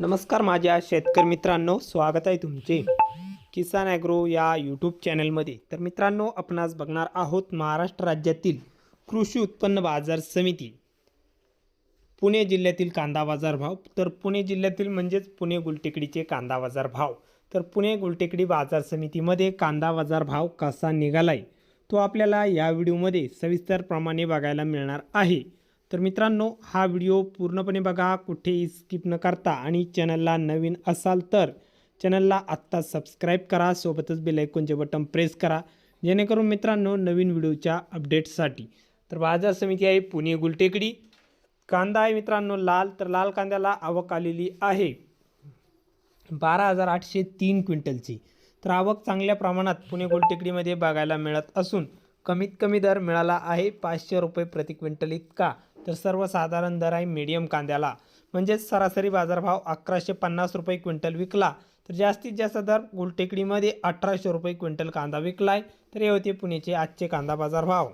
नमस्कार माझ्या शेतकरी मित्रांनो, स्वागत आहे तुमचे किसान ॲग्रो या यूट्यूब चॅनलमध्ये। तर मित्रांनो, आपण आज बघणार आहोत महाराष्ट्र राज्यातील कृषी उत्पन्न बाजार समिती पुणे जिल्ह्यातील कांदा बाजार भाव। तर पुणे जिल्ह्यातील म्हणजेच पुणे गुलटेकडीचे कांदा बाजार भाव। तर पुणे गुलटेकडी बाजार समितीमध्ये कांदा बाजार भाव कसा निघालाय तो आपल्याला या व्हिडिओमध्ये सविस्तरप्रमाणे बघायला मिळणार आहे। तर मित्रांनो, हा व्हिडिओ पूर्णपणे बघा, कुठेही स्किप न करता, आणि चॅनलला नवीन असाल तर चॅनलला आत्ता सबस्क्राईब करा, सोबतच बेल आयकॉनचे बटन प्रेस करा, जेणेकरून मित्रांनो नवीन व्हिडिओच्या अपडेट्ससाठी। तर बाजार समिती आहे पुणे गुलटेकडी। कांदा आहे मित्रांनो लाल, तर लाल कांद्याला आवक आलेली आहे 12,803 क्विंटलची। तर आवक चांगल्या प्रमाणात पुणे गुलटेकडीमध्ये बघायला मिळत असून कमीत कमी दर मिळाला आहे 500 रुपये प्रति क्विंटल इतका। तर सर्वसाधारण दर आहे मीडियम कांद्याला, म्हणजेच सरासरी बाजारभाव 1150 रुपये क्विंटल विकला। तर जास्तीत जास्त दर गुलटेकडीमध्ये 1800 रुपये क्विंटल कांदा विकलाय। तर हे होते पुणेचे आजचे कांदा बाजार भाव।